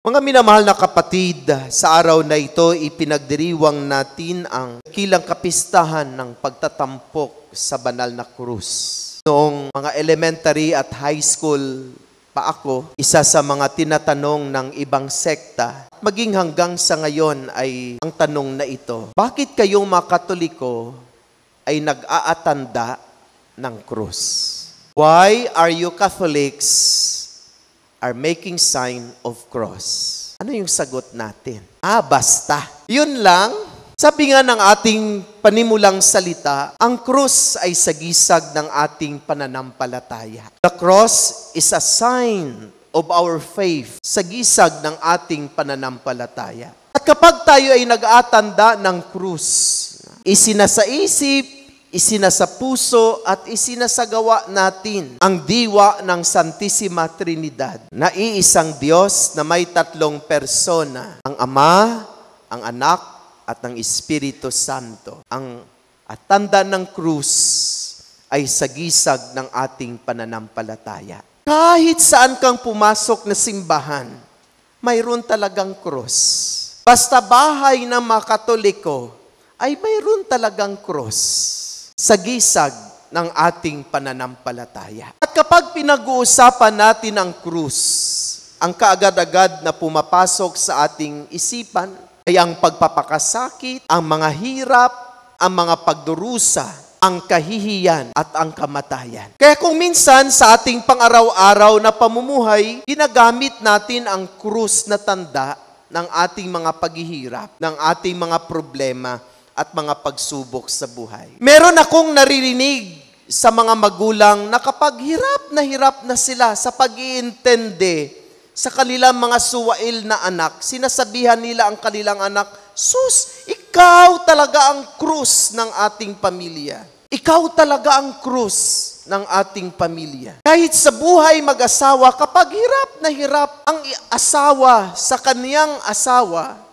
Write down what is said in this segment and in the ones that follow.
Mga minamahal na kapatid, sa araw na ito ipinagdiriwang natin ang kilang kapistahan ng pagtatampok sa banal na krus. Noong mga elementary at high school pa ako, isa sa mga tinatanong ng ibang sekta, maging hanggang sa ngayon ay ang tanong na ito, bakit kayong mga Katoliko ay nag-aatanda ng krus? Why are you Catholics are making sign of cross? Ano yung sagot natin? Basta. Yun lang. Sabi nga ng ating panimulang salita, ang krus ay sagisag ng ating pananampalataya. The cross is a sign of our faith. Sagisag ng ating pananampalataya. At kapag tayo ay nag-aatanda ng krus, isinasaisip, isinasa puso at isinasagawa natin ang diwa ng Santissima Trinidad na iisang Diyos na may tatlong persona, ang Ama, ang Anak, at ang Espiritu Santo. Ang tanda ng krus ay sagisag ng ating pananampalataya. Kahit saan kang pumasok na simbahan, mayroon talagang krus. Basta bahay ng mga Katoliko ay mayroon talagang krus. Sagisag ng ating pananampalataya. At kapag pinag-uusapan natin ang krus, ang kaagad-agad na pumapasok sa ating isipan ay ang pagpapakasakit, ang mga hirap, ang mga pagdurusa, ang kahihiyan at ang kamatayan. Kaya kung minsan sa ating pang-araw-araw na pamumuhay, ginagamit natin ang krus na tanda ng ating mga paghihirap, ng ating mga problema, at mga pagsubok sa buhay. Meron akong naririnig sa mga magulang na kapag hirap na sila sa pag-iintindi sa kanilang mga suwail na anak, sinasabihan nila ang kanilang anak, "Sus, ikaw talaga ang krus ng ating pamilya. Ikaw talaga ang krus ng ating pamilya." Kahit sa buhay mag-asawa, kapag hirap ang asawa sa kaniyang asawa,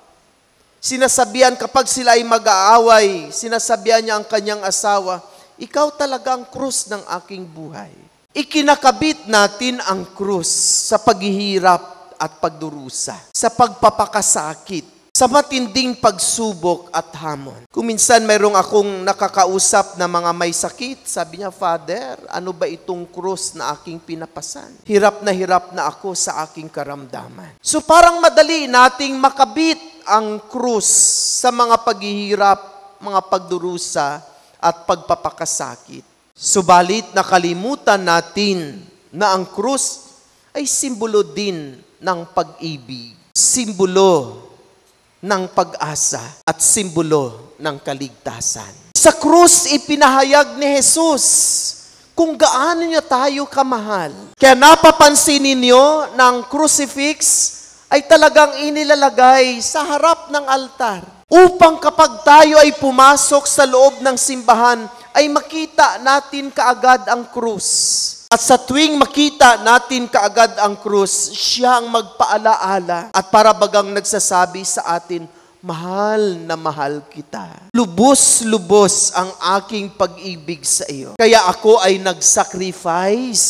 sinasabihan kapag sila ay mag-aaway, sinasabihan niya ang kanyang asawa, "Ikaw talaga ang krus ng aking buhay." Ikinakabit natin ang krus sa paghihirap at pagdurusa, sa pagpapakasakit, sa matinding pagsubok at hamon. Kung minsan mayroong akong nakakausap na mga may sakit, sabi niya, "Father, ano ba itong krus na aking pinapasan? Hirap na ako sa aking karamdaman." So parang madali nating makabit ang krus sa mga paghihirap, mga pagdurusa at pagpapakasakit. Subalit nakalimutan natin na ang krus ay simbolo din ng pag-ibig, simbolo ng pag-asa at simbolo ng kaligtasan. Sa krus ipinahayag ni Jesus kung gaano niya tayo kamahal. Kaya napapansin ninyo ng crucifix ay talagang inilalagay sa harap ng altar upang kapag tayo ay pumasok sa loob ng simbahan ay makita natin kaagad ang krus. At sa tuwing makita natin kaagad ang krus, siya ang magpaalaala at para bagang nagsasabi sa atin, "Mahal na mahal kita. Lubos-lubos ang aking pag-ibig sa iyo. Kaya ako ay nag-sacrifice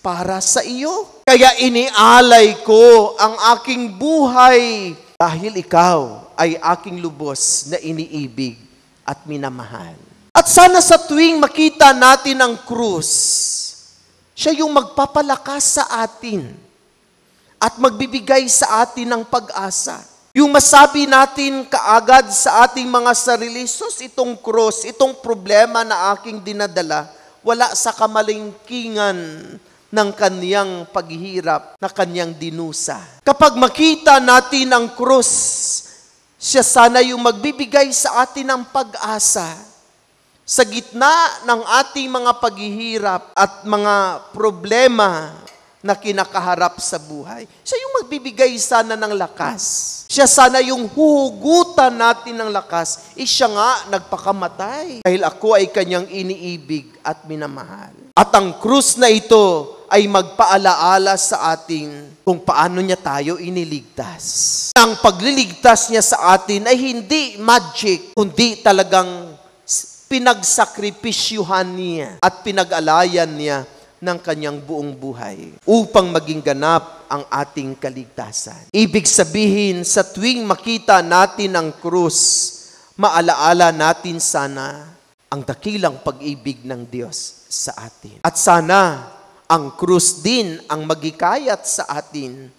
para sa iyo. Kaya inialay ko ang aking buhay dahil ikaw ay aking lubos na iniibig at minamahal." At sana sa tuwing makita natin ang krus, siya yung magpapalakas sa atin at magbibigay sa atin ng pag-asa. Yung masabi natin kaagad sa ating mga sarili, "Sus, itong krus, itong problema na aking dinadala, wala sa kamalingkingan ng kaniyang paghihirap na kaniyang dinusa." Kapag makita natin ang krus, siya sana yung magbibigay sa atin ng pag-asa. Sa gitna ng ating mga paghihirap at mga problema na kinakaharap sa buhay, siya yung magbibigay sana ng lakas. Siya sana yung huhugutan natin ng lakas. Siya nga nagpakamatay dahil ako ay kanyang iniibig at minamahal. At ang krus na ito ay magpaalaala sa atin kung paano niya tayo iniligtas. Ang pagliligtas niya sa atin ay hindi magic, kundi talagang pinagsakripisyuhan niya at pinag-alayan niya ng kanyang buong buhay upang maging ganap ang ating kaligtasan. Ibig sabihin, sa tuwing makita natin ang krus, maalaala natin sana ang dakilang pag-ibig ng Diyos sa atin. At sana ang krus din ang magikayat sa atin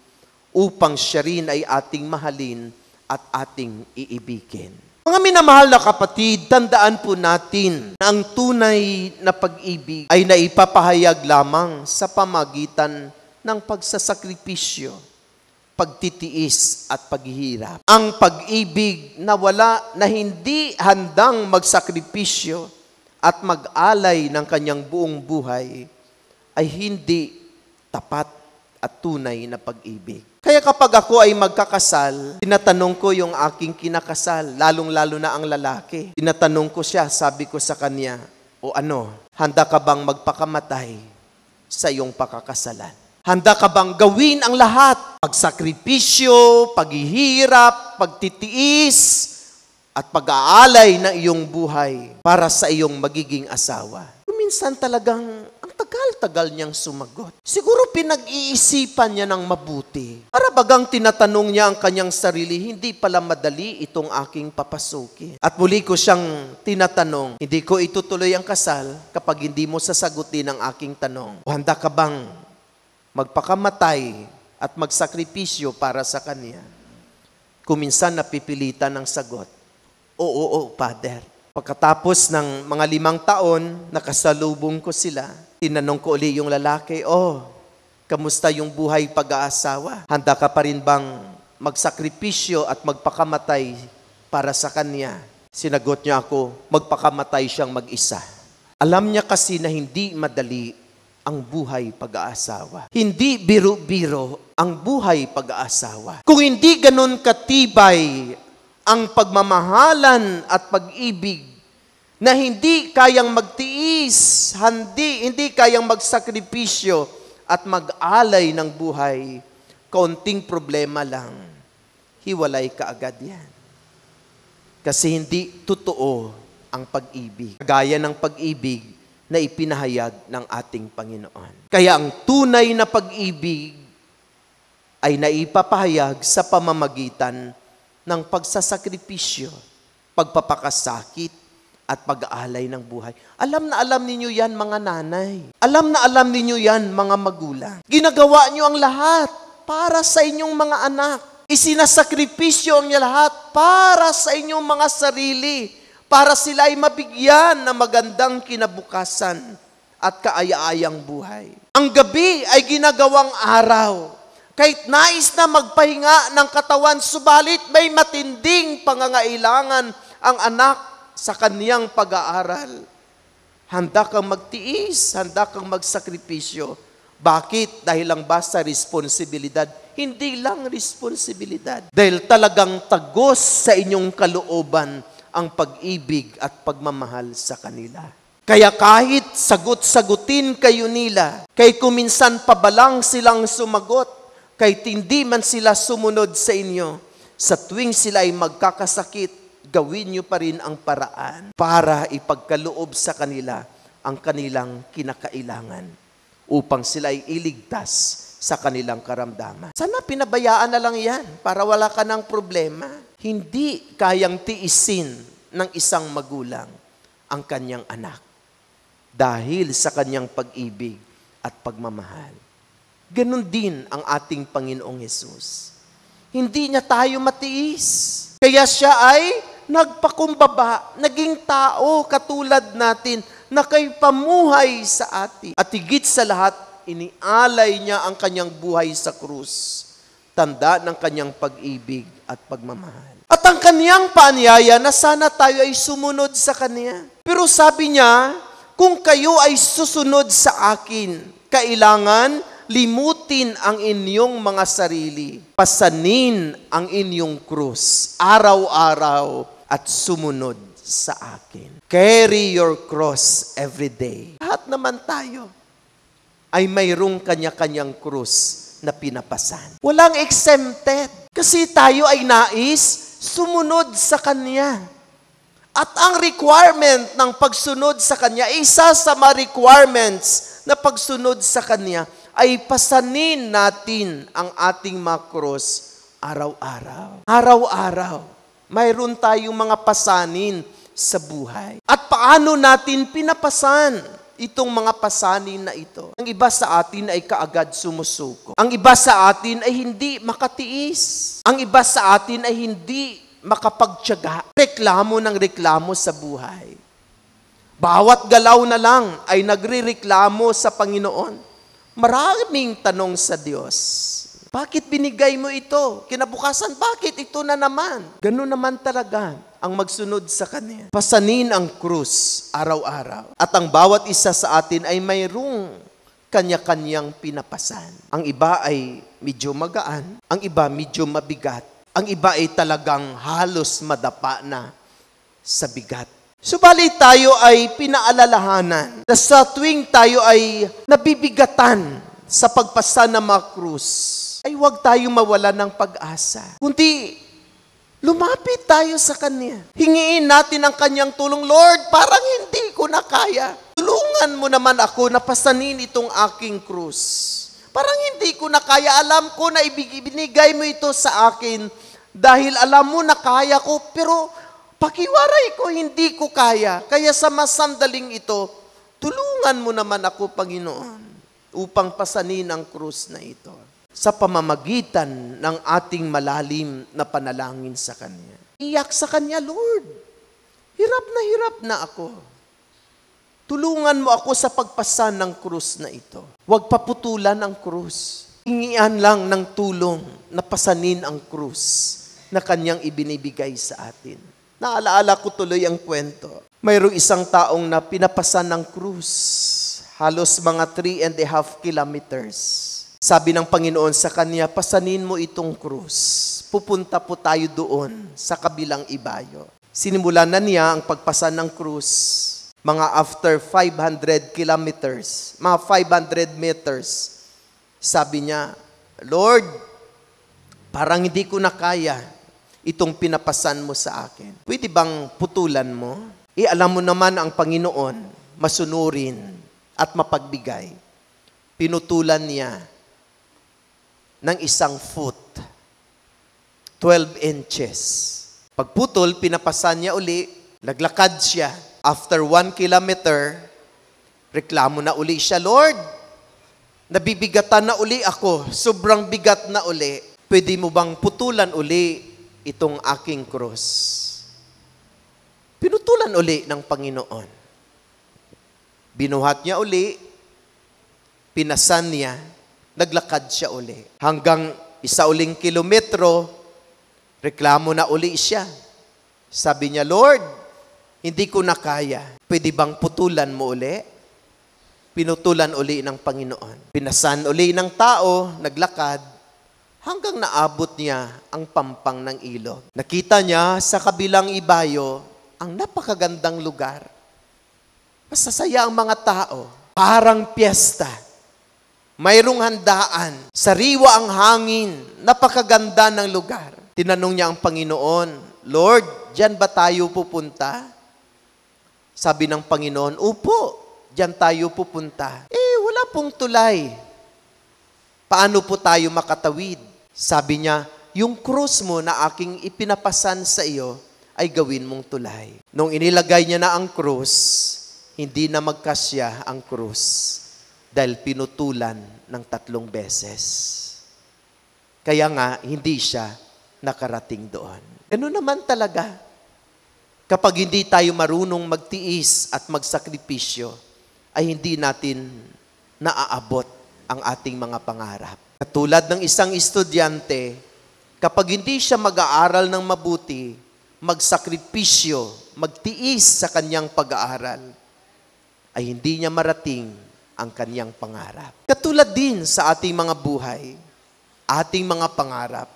upang siya rin ay ating mahalin at ating iibigin. Mga minamahal na kapatid, tandaan po natin na ang tunay na pag-ibig ay naipapahayag lamang sa pamagitan ng pagsasakripisyo, pagtitiis at paghihirap. Ang pag-ibig na hindi handang magsakripisyo at mag-alay ng kanyang buong buhay ay hindi tapat at tunay na pag-ibig. Kaya kapag ako ay magkakasal, tinatanong ko yung aking kinakasal, lalong-lalo na ang lalaki. Tinatanong ko siya, sabi ko sa kanya, o handa ka bang magpakamatay sa iyong pakakasalan? Handa ka bang gawin ang lahat? Pagsakripisyo, paghihirap, pagtitiis, at pag-aalay ng iyong buhay para sa iyong magiging asawa. Minsan talagang ang tagal-tagal niyang sumagot. Siguro pinag-iisipan niya ng mabuti. Para bagang tinatanong niya ang kanyang sarili, hindi pala madali itong aking papasukin. At muli ko siyang tinatanong, hindi ko itutuloy ang kasal kapag hindi mo sasagutin ang aking tanong. O handa ka bang magpakamatay at magsakripisyo para sa kanya? Kuminsan napipilitan ng sagot, oo, Father. Pagkatapos ng mga 5 taon, nakasalubong ko sila. Tinanong ko uli yung lalaki, kamusta yung buhay pag-aasawa? Handa ka pa rin bang magsakripisyo at magpakamatay para sa kanya? Sinagot niya ako, magpakamatay siyang mag-isa. Alam niya kasi na hindi madali ang buhay pag-aasawa. Hindi biro-biro ang buhay pag-aasawa. Kung hindi ganun katibay ang pagmamahalan at pag-ibig na hindi kayang magtiis, hindi kayang magsakripisyo at mag-alay ng buhay, kaunting problema lang, hiwalay ka agad yan. Kasi hindi totoo ang pag-ibig. Gaya ng pag-ibig na ipinahayag ng ating Panginoon. Kaya ang tunay na pag-ibig ay naipapahayag sa pamamagitan ng pagsasakripisyo, pagpapakasakit, at pag-aalay ng buhay. Alam na alam ninyo yan, mga nanay. Alam na alam ninyo yan, mga magulang. Ginagawa nyo ang lahat para sa inyong mga anak. Isinasakripisyo ang lahat para sa inyong mga sarili, para sila ay mabigyan ng magandang kinabukasan at kaaya-ayang buhay. Ang gabi ay ginagawang araw. Kahit nais na magpahinga ng katawan, subalit may matinding pangangailangan ang anak sa kaniyang pag-aaral. Handa kang magtiis, handa kang magsakripisyo. Bakit? Dahil lang ba sa responsibilidad? Hindi lang responsibilidad. Dahil talagang tagos sa inyong kalooban ang pag-ibig at pagmamahal sa kanila. Kaya kahit sagot-sagutin kayo nila, kay kuminsan pabalang silang sumagot, kahit hindi man sila sumunod sa inyo, sa tuwing sila ay magkakasakit, gawin nyo pa rin ang paraan para ipagkaloob sa kanila ang kanilang kinakailangan upang sila ay iligtas sa kanilang karamdaman. Sana pinabayaan na lang yan para wala ka ng problema. Hindi kayang tiisin ng isang magulang ang kanyang anak dahil sa kanyang pag-ibig at pagmamahal. Ganon din ang ating Panginoong Hesus. Hindi niya tayo matiis. Kaya siya ay nagpakumbaba, naging tao katulad natin, na kay pamuhay sa atin. At higit sa lahat, inialay niya ang kanyang buhay sa krus. Tanda ng kanyang pag-ibig at pagmamahal. At ang kanyang paanyaya na sana tayo ay sumunod sa kanya. Pero sabi niya, kung kayo ay susunod sa akin, kailangan limutin ang inyong mga sarili. Pasanin ang inyong krus araw-araw at sumunod sa akin. Carry your cross every day. Lahat naman tayo ay mayroong kanya-kanyang krus na pinapasan. Walang exempted. Kasi tayo ay nais sumunod sa Kanya. At ang requirement ng pagsunod sa Kanya, isa sa mga requirements na pagsunod sa Kanya, ay pasanin natin ang ating mga krus araw-araw. Araw-araw. Mayroon tayong mga pasanin sa buhay. At paano natin pinapasan itong mga pasanin na ito? Ang iba sa atin ay kaagad sumusuko. Ang iba sa atin ay hindi makatiis. Ang iba sa atin ay hindi makapagtiyaga. Reklamo ng reklamo sa buhay. Bawat galaw na lang ay nagrereklamo sa Panginoon. Maraming tanong sa Diyos. Bakit binigay mo ito? Kinabukasan, bakit ito na naman? Ganun naman talaga ang magsunod sa Kanya. Pasanin ang krus araw-araw. At ang bawat isa sa atin ay mayroong kanya-kanyang pinapasan. Ang iba ay medyo magaan, ang iba medyo mabigat, ang iba ay talagang halos madapa na sa bigat. Subalit tayo ay pinaalalahanan na sa tuwing tayo ay nabibigatan sa pagpasan ng mga krus, ay huwag tayong mawala ng pag-asa. Kundi, lumapit tayo sa Kanya. Hingiin natin ang Kanyang tulong. Lord, parang hindi ko na kaya. Tulungan mo naman ako na pasanin itong aking krus. Parang hindi ko na kaya. Alam ko na ibinigay mo ito sa akin dahil alam mo na kaya ko, pero pakiwaray ko, hindi ko kaya. Kaya sa masandaling ito, tulungan mo naman ako, Panginoon, upang pasanin ang krus na ito sa pamamagitan ng ating malalim na panalangin sa Kanya. Iyak sa Kanya, Lord, hirap na ako. Tulungan mo ako sa pagpasan ng krus na ito. Huwag paputulan ang krus. Hingian lang ng tulong na pasanin ang krus na Kanyang ibinibigay sa atin. Naalaala ko tuloy ang kwento. Mayroong isang taong na pinapasan ng krus. Halos mga 3.5 kilometers. Sabi ng Panginoon sa kanya, pasanin mo itong krus. Pupunta po tayo doon sa kabilang ibayo. Sinimulan na niya ang pagpasan ng krus. Mga after 500 kilometers, mga 500 meters, sabi niya, Lord, parang hindi ko na kaya itong pinapasan mo sa akin. Pwede bang putulan mo? Alam mo naman ang Panginoon, masunurin at mapagbigay. Pinutulan niya ng 1 foot, 12 inches. Pagputol, pinapasan niya uli, naglakad siya. After 1 kilometer, reklamo na uli siya, Lord, nabibigatan na uli ako, sobrang bigat na uli. Pwede mo bang putulan uli itong aking krus? Pinutulan uli ng Panginoon. Binuhat niya uli, pinasan niya, naglakad siya uli. Hanggang 1 uling kilometro, reklamo na uli siya. Sabi niya, Lord, hindi ko na kaya. Pwede bang putulan mo uli? Pinutulan uli ng Panginoon. Pinasan uli ng tao, naglakad, hanggang naabot niya ang pampang ng ilog. Nakita niya sa kabilang ibayo ang napakagandang lugar. Masasaya ang mga tao. Parang piyesta. Mayroong handaan. Sariwa ang hangin. Napakaganda ng lugar. Tinanong niya ang Panginoon, Lord, diyan ba tayo pupunta? Sabi ng Panginoon, Upo, diyan tayo pupunta. Wala pong tulay. Paano po tayo makatawid? Sabi niya, yung krus mo na aking ipinapasan sa iyo ay gawin mong tulay. Nung inilagay niya na ang krus, hindi na magkasya ang krus dahil pinutulan ng 3 beses. Kaya nga, hindi siya nakarating doon. Ganun naman talaga. Kapag hindi tayo marunong magtiis at magsakripisyo, ay hindi natin naaabot ang ating mga pangarap. Katulad ng isang estudyante, kapag hindi siya mag-aaral ng mabuti, magsakripisyo, magtiis sa kanyang pag-aaral, ay hindi niya marating ang kanyang pangarap. Katulad din sa ating mga buhay, ating mga pangarap,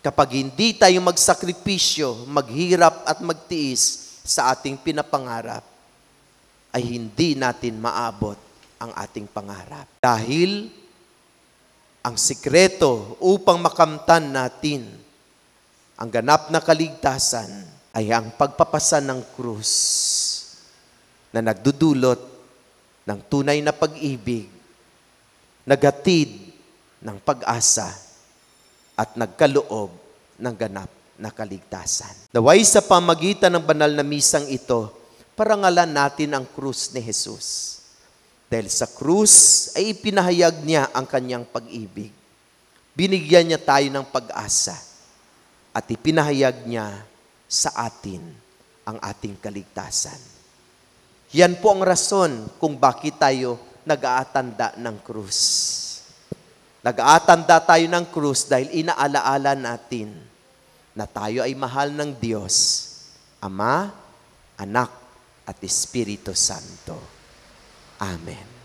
kapag hindi tayo magsakripisyo, maghirap at magtiis sa ating pinapangarap, ay hindi natin maabot ang ating pangarap. Dahil ang sikreto upang makamtan natin ang ganap na kaligtasan ay ang pagpapasan ng krus na nagdudulot ng tunay na pag-ibig naghatid ng pag-asa at nagkaloob ng ganap na kaligtasan. Naway sa pamagitan ng banal na misang ito, parangalan natin ang krus ni Jesus. Dahil sa krus ay ipinahayag niya ang kanyang pag-ibig. Binigyan niya tayo ng pag-asa at ipinahayag niya sa atin ang ating kaligtasan. Yan po ang rason kung bakit tayo nag-aatanda ng krus. Nag-aatanda tayo ng krus dahil inaalaala natin na tayo ay mahal ng Diyos, Ama, Anak, at Espiritu Santo. Amen.